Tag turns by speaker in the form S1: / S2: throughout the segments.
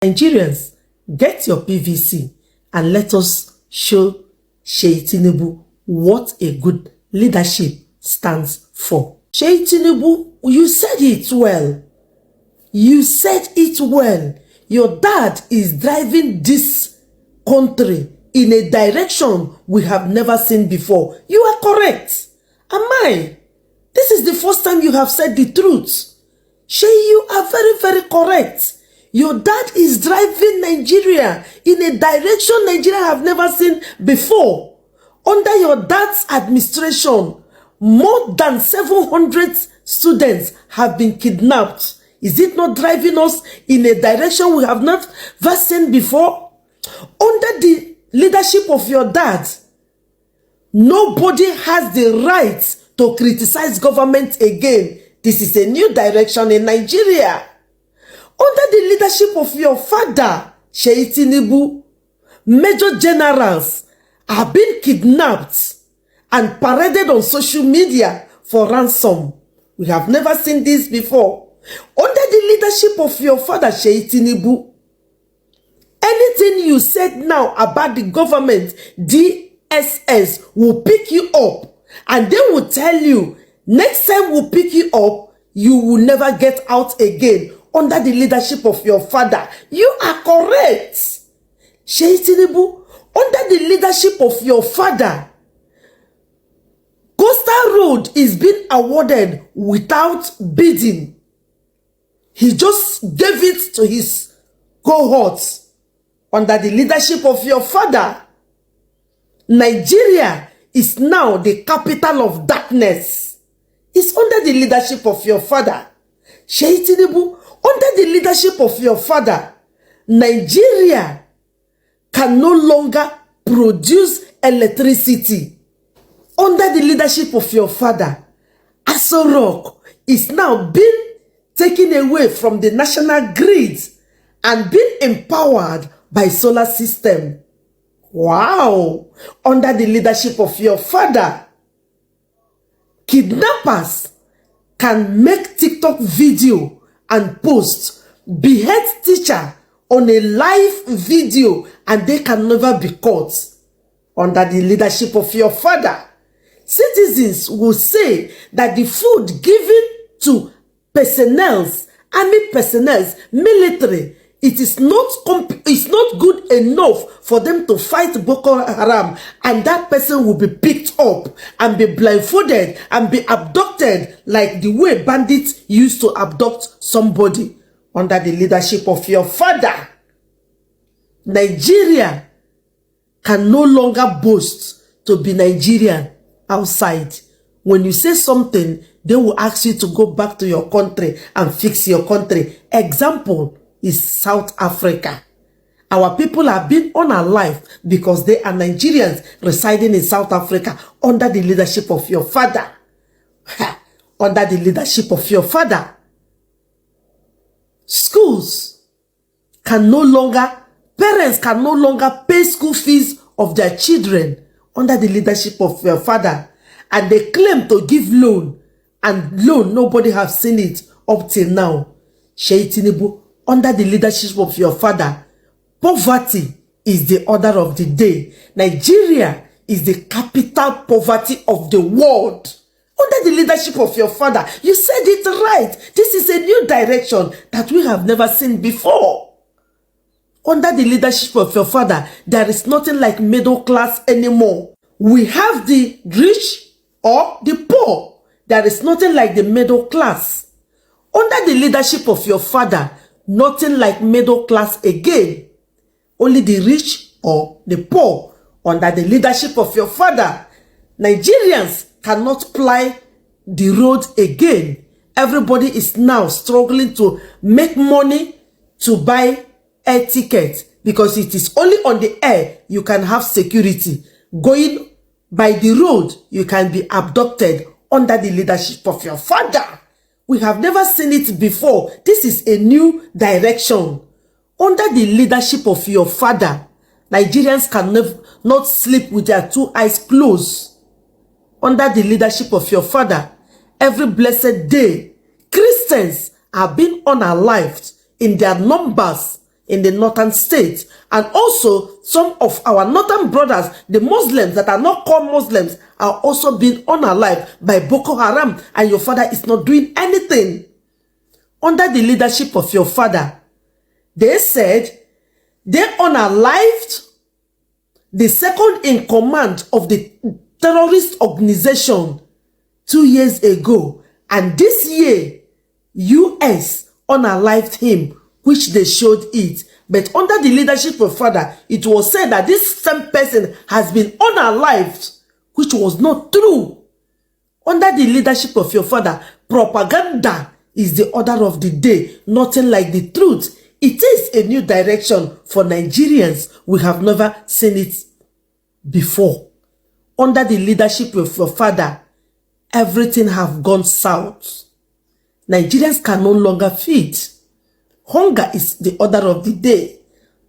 S1: Nigerians, get your PVC and let us show Seyi Tinubu what a good leadership stands for. Seyi Tinubu, you said it well. You said it well. Your dad is driving this country in a direction we have never seen before. You are correct. Am I? This is the first time you have said the truth. Seyi, you are very, very correct. Your dad is driving Nigeria in a direction Nigeria have never seen before. Under your dad's administration, more than 700 students have been kidnapped. Is it not driving us in a direction we have never seen before? Under the leadership of your dad, nobody has the right to criticize government again. This is a new direction in Nigeria. Under the leadership of your father, Seyi Tinubu, major generals have been kidnapped and paraded on social media for ransom. We have never seen this before. Under the leadership of your father, Seyi Tinubu, anything you said now about the government, DSS will pick you up and they will tell you, next time we'll pick you up, you will never get out again. Under the leadership of your father, you are correct. Seyi Tinubu, under the leadership of your father, Coastal Road is being awarded without bidding. He just gave it to his cohorts. Under the leadership of your father, Nigeria is now the capital of darkness. It's under the leadership of your father. Seyi Tinubu, under the leadership of your father, Nigeria can no longer produce electricity. Under the leadership of your father, Aso Rock is now being taken away from the national grid and being empowered by solar system. Wow! Under the leadership of your father, kidnappers can make TikTok video and post, behead teacher on a live video, and they can never be caught. Under the leadership of your father, citizens will say that the food given to personnel, army personnel, military, it's not good enough for them to fight Boko Haram, and that person will be picked up and be blindfolded and be abducted like the way bandits used to abduct somebody. Under the leadership of your father, Nigeria can no longer boast to be Nigerian outside. When you say something, they will ask you to go back to your country and fix your country. Example is South Africa. Our people have been unalive because they are Nigerians residing in South Africa under the leadership of your father. Under the leadership of your father, schools can no longer, parents can no longer pay school fees of their children under the leadership of your father. And they claim to give loan, and loan, nobody has seen it up till now. Seyi Tinubu, under the leadership of your father, poverty is the order of the day. Nigeria is the capital poverty of the world. Under the leadership of your father, you said it right. This is a new direction that we have never seen before. Under the leadership of your father, there is nothing like middle class anymore. We have the rich or the poor. There is nothing like the middle class. Under the leadership of your father, nothing like middle class again. Only the rich or the poor. Under the leadership of your father, Nigerians cannot ply the road again. Everybody is now struggling to make money to buy air tickets, because it is only on the air you can have security. Going by the road, you can be abducted. Under the leadership of your father, we have never seen it before. This is a new direction. Under the leadership of your father, Nigerians can not sleep with their two eyes closed. Under the leadership of your father, every blessed day, Christians are being unalived in their numbers in the northern states. And also, some of our northern brothers, the Muslims that are not called Muslims, are also being unalived by Boko Haram, and your father is not doing anything. Under the leadership of your father, they said they unalived the second in command of the terrorist organization 2 years ago. And this year, US unalived him, which they showed it. But under the leadership of father, it was said that this same person has been unalived, which was not true. Under the leadership of your father, propaganda is the order of the day, nothing like the truth. It is a new direction for Nigerians. We have never seen it before. Under the leadership of your father, everything have gone south. Nigerians can no longer feed. Hunger is the order of the day.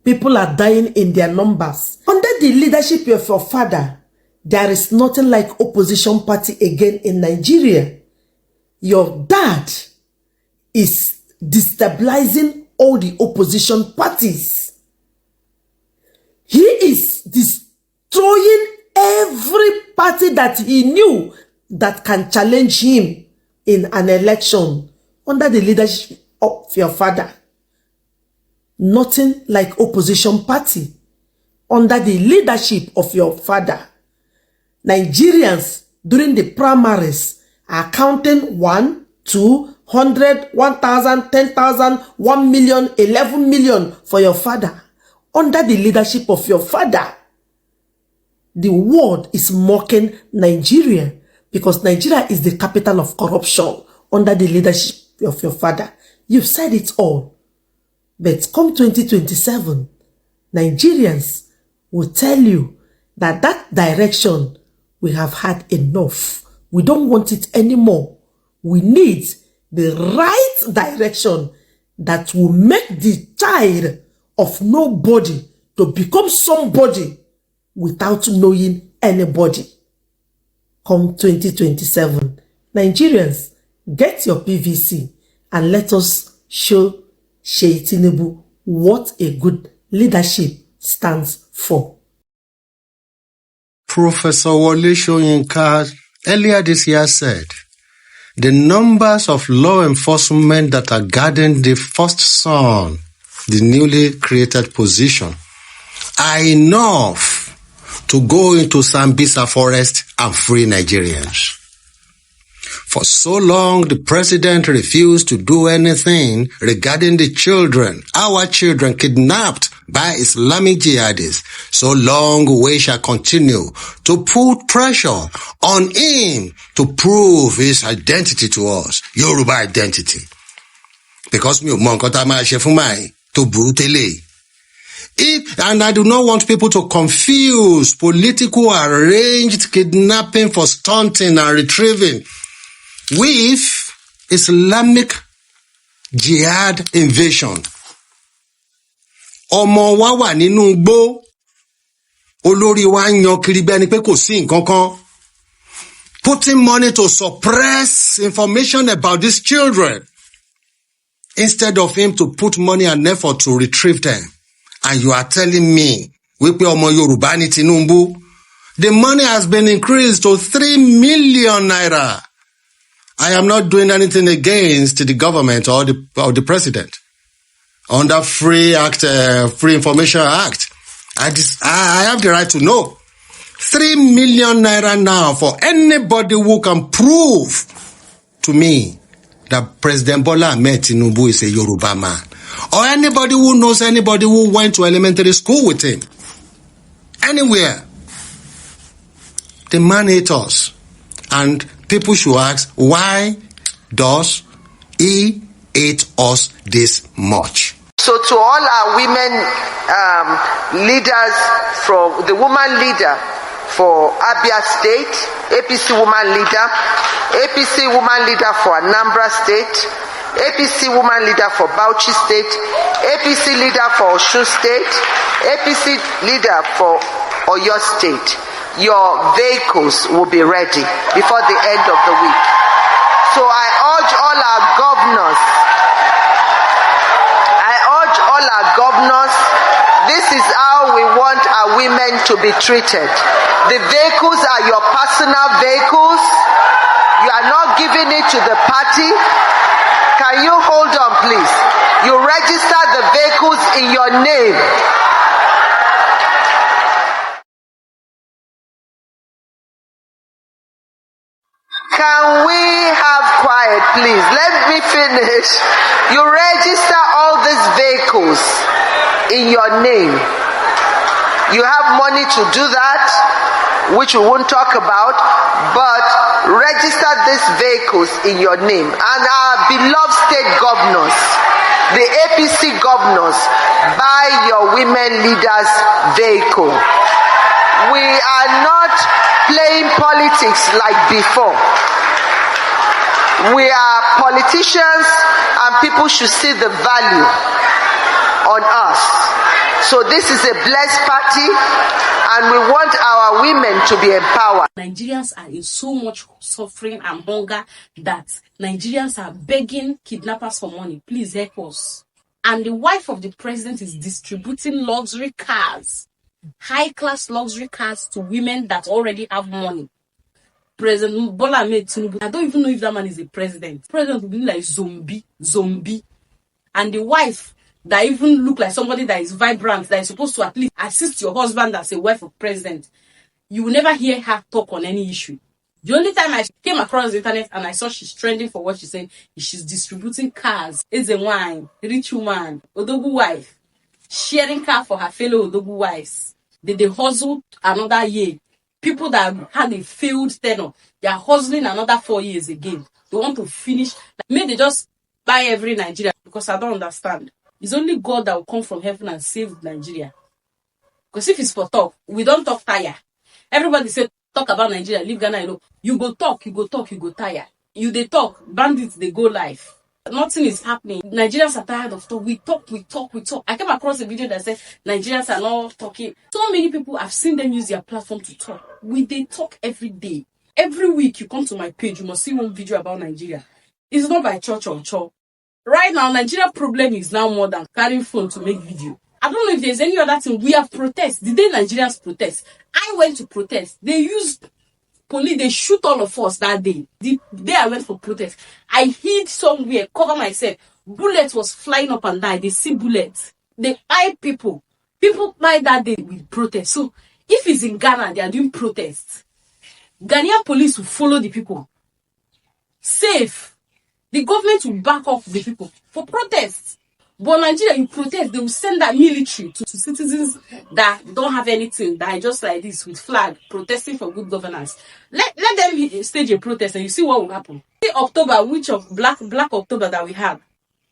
S1: People are dying in their numbers. Under the leadership of your father, there is nothing like opposition party again in Nigeria. Your dad is destabilizing all the opposition parties. He is destroying every party that he knew that can challenge him in an election. Under the leadership of your father, nothing like opposition party. Under the leadership of your father, Nigerians during the primaries are counting 1, 2, 100, 1,000, 10,000, 1 million, 11 million for your father. Under the leadership of your father, the world is mocking Nigeria because Nigeria is the capital of corruption. Under the leadership of your father, you've said it all. But come 2027, Nigerians will tell you that that direction, we have had enough. We don't want it anymore. We need the right direction that will make the child of nobody to become somebody without knowing anybody. Come 2027, Nigerians, get your PVC and let us show Seyi Tinubu what a good leadership stands for.
S2: Professor Wole Soyinka earlier this year said, the numbers of law enforcement that are guarding the first son, the newly created position, are enough to go into Sambisa forest and free Nigerians. For so long, the president refused to do anything regarding the children, our children kidnapped by Islamic jihadists. So long we shall continue to put pressure on him to prove his identity to us, Yoruba identity. Because and I do not want people to confuse political arranged kidnapping for stunting and retrieving with Islamic jihad invasion. Ọmọ wa wà nínú igbó, olórí wa yan kiri bí ẹni pé kò sí nǹkan kan. Putting money to suppress information about these children instead of him to put money and effort to retrieve them. And you are telling me, wípé ọmọ Yorùbá ni Tinubu, the money has been increased to 3 million naira. I am not doing anything against the government or the president. Under Free Information Act, I have the right to know. 3 million naira now for anybody who can prove to me that President Bola Ahmed Tinubu is a Yoruba man. Or anybody who knows anybody who went to elementary school with him. Anywhere. The man hates us. And people should ask, why does he hate us this much?
S3: So to all our women leaders, from the woman leader for Abia State, APC woman leader for Anambra State, APC woman leader for Bauchi State, APC leader for Osun State, APC leader for Oyo State, your vehicles will be ready before the end of the week. So I urge all our governors is how we want our women to be treated. The vehicles are your personal vehicles. You are not giving it to the party. Can you hold on, please? You register the vehicles in your name. Can we have quiet, please? Let me finish. You register all these vehicles in your name. You have money to do that, which we won't talk about, but register these vehicles in your name. And our beloved state governors, the APC governors, buy your women leaders' vehicle. We are not playing politics like before. We are politicians and people should see the value on us. So this is a blessed party and we want our women to be empowered.
S4: Nigerians are in so much suffering and hunger that Nigerians are begging kidnappers for money. Please help us. And the wife of the president is distributing luxury cars, high-class luxury cars to women that already have money. President Bola Tinubu, I don't even know if that man is a president. President will be like zombie. And the wife that even look like somebody that is vibrant, that is supposed to at least assist your husband as a wife of president. You will never hear her talk on any issue. The only time I came across the internet and I saw she's trending for what she's saying is she's distributing cars. It's a wine, rich woman, Odogu wife, sharing car for her fellow Odogu wives. They hustle another year. People that had a failed tenure, they are hustling another 4 years again. They want to finish. Maybe they just buy every Nigeria because I don't understand. It's only God that will come from heaven and save Nigeria. Because if it's for talk, we don't talk tire. Everybody say talk about Nigeria, leave Ghana alone. You go talk, you go tire. You they talk, bandits they go live. Nothing is happening. Nigerians are tired of talk. We talk. I came across a video that said Nigerians are not talking. So many people, I've seen them use their platform to talk. They talk every day. Every week you come to my page, you must see one video about Nigeria. It's not by church or church. Right now, Nigeria problem is now more than carrying phone to make video. I don't know if there's any other thing. We have protests. The day Nigerians protest, I went to protest. They used police, they shoot all of us that day. The day I went for protest, I hid somewhere, cover myself. Bullets was flying up and down. They see bullets. They eye people. People buy that day with protest. So if it's in Ghana, they are doing protests. Ghanaian police will follow the people. Safe. The government will back off the people for protests. But Nigeria, you protest, they will send that military to citizens that don't have anything, that are just like this with flag, protesting for good governance. Let them stage a protest and you see what will happen. See October, which of Black October that we have.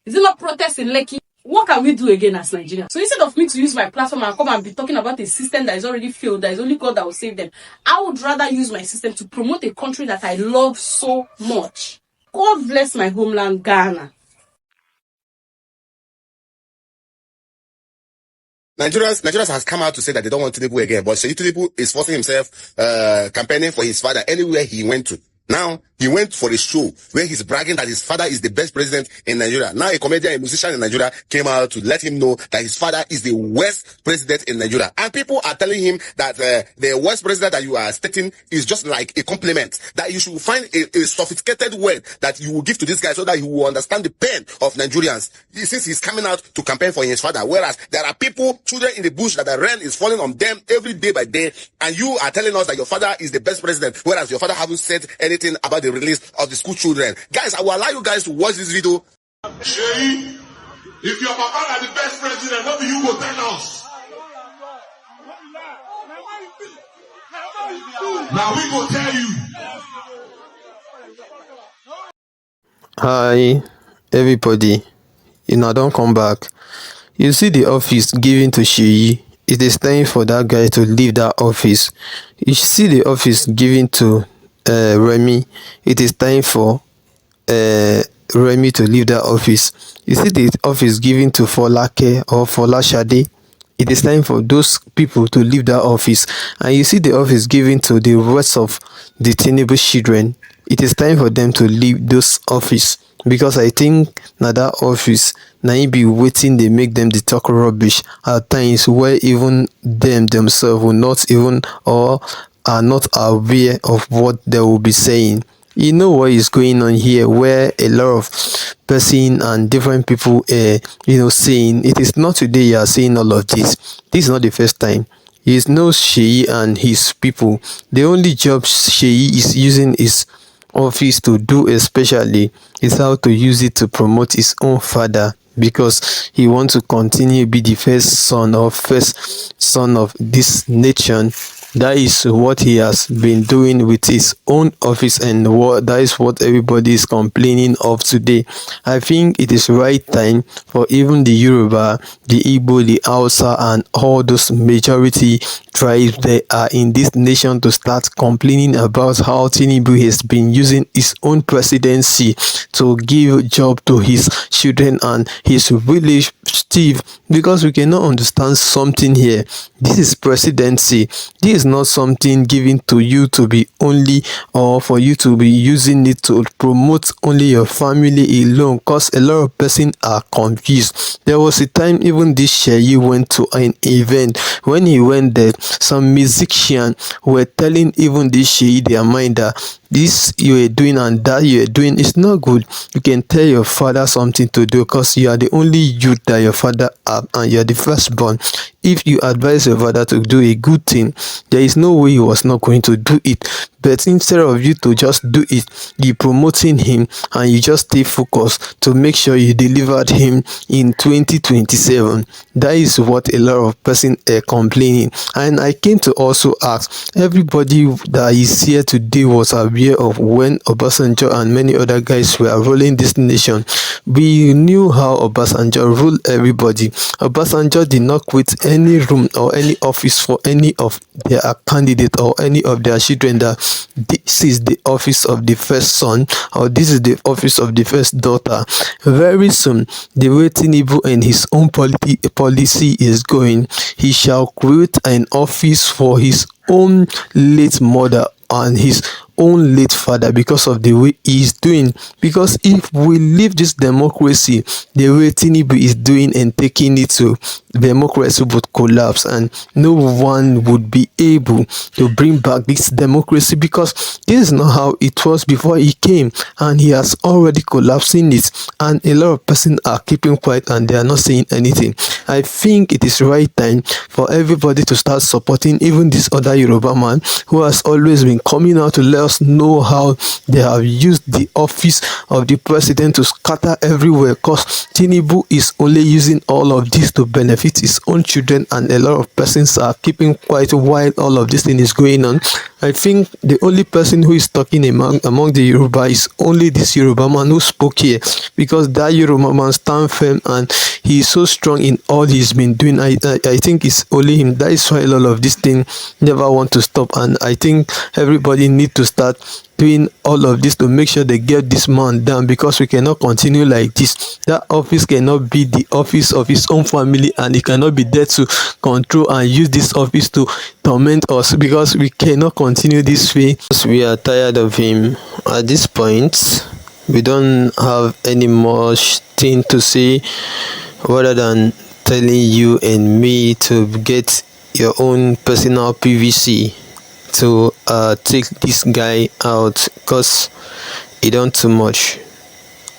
S4: Is it not protest in Lekki? What can we do again as Nigerians? So instead of me to use my platform and come and be talking about a system that is already failed, that is only God that will save them, I would rather use my system to promote a country that I love so much. God bless my homeland, Ghana.
S2: Nigerians has come out to say that they don't want Tinubu again, but Seyi Tinubu is forcing himself campaigning for his father anywhere he went to. Now, he went for a show where he's bragging that his father is the best president in Nigeria. Now, a comedian, a musician in Nigeria came out to let him know that his father is the worst president in Nigeria. And people are telling him that the worst president that you are stating is just like a compliment, that you should find a sophisticated word that you will give to this guy so that he will understand the pain of Nigerians. Since he's coming out to campaign for his father, whereas there are people, children in the bush, that the rain is falling on them every day by day, and you are telling us that your father is the best president, whereas your father haven't said anything about the release of the school children. Guys, I will allow you guys to watch this video.
S5: Seyi, if your papa is the best president, what do you go tell us? Now we go tell you.
S6: Hi, everybody. You know, don't come back. You see the office given to Seyi. It is time for that guy to leave that office. You see the office given to Remy. It is time for Remy to leave that office. You see the office given to Folake or Folashade. It is time for those people to leave that office. And you see the office given to the rest of the Tinubu children. It is time for them to leave those office. because I think na that office na im be wetin dey make them dey talk rubbish at times, where even them themselves will not even or are not aware of what they will be saying. You know what is going on here, where a lot of person and different people saying it is not today you are saying all of this. This is not the first time. He knows Seyi and his people. The only job Seyi is using his office to do especially is how to use it to promote his own father, because he wants to continue be the first son of this nation. That is what he has been doing with his own office, and that is what everybody is complaining of today. I think it is right time for even the Yoruba, the Igbo, the Hausa, and all those majority tribes that are in this nation to start complaining about how Tinubu has been using his own presidency to give job to his children and his relative, because we cannot understand something here. This is presidency. This is not something given to you to be only, or for you to be using it to promote only your family alone, because a lot of persons are confused. There was a time even this Seyi went to an event. When he went there, some musicians were telling even this Seyi their mind that this you are doing and that you are doing is not good. You can tell your father something to do, because you are the only youth that your father have and you are the firstborn. If you advise your father to do a good thing, there is no way he was not going to do it. But instead of you to just do it, you promoting him and you just stay focused to make sure you delivered him in 2027. That is what a lot of persons are complaining. And I came to also ask, everybody that is here today was aware of when Obasanjo and many other guys were ruling this nation. We knew how Obasanjo ruled everybody. Obasanjo did not quit any room or any office for any of their candidates or any of their children that this is the office of the first son or this is the office of the first daughter. Very soon, the way Tinubu and his own policy is going, he shall create an office for his own late mother and his own late father, because of the way he is doing. Because if we leave this democracy the way Tinubu is doing and taking it to, democracy would collapse and no one would be able to bring back this democracy, because this is not how it was before he came, and he has already collapsing it, and a lot of persons are keeping quiet and they are not saying anything. I think it is right time for everybody to start supporting even this other Yoruba man who has always been coming out to let us know how they have used the office of the president to scatter everywhere, because Tinubu is only using all of this to benefit his own children, and a lot of persons are keeping quiet while all of this thing is going on. I think the only person who is talking among the Yoruba is only this Yoruba man who spoke here, because that Yoruba man stand firm and he is so strong in all he's been doing. I think it's only him. That is why a lot of this thing never want to stop, and I think everybody need to start doing all of this to make sure they get this man down, because we cannot continue like this. That office cannot be the office of his own family, and he cannot be there to control and use this office to torment us, because we cannot continue this way. We are tired of him. At this point, we don't have any more thing to say rather than telling you and me to get your own personal PVC to take this guy out, because he done too much.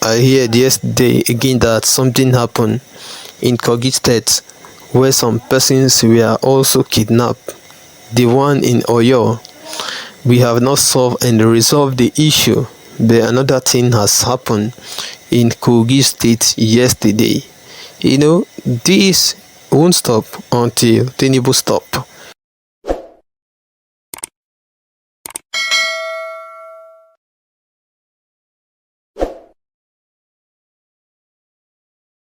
S6: I heard yesterday again that something happened in Kogi State where some persons were also kidnapped. The one in Oyo, we have not solved and resolved the issue, but another thing has happened in Kogi State yesterday. You know, this won't stop until Tinubu stop.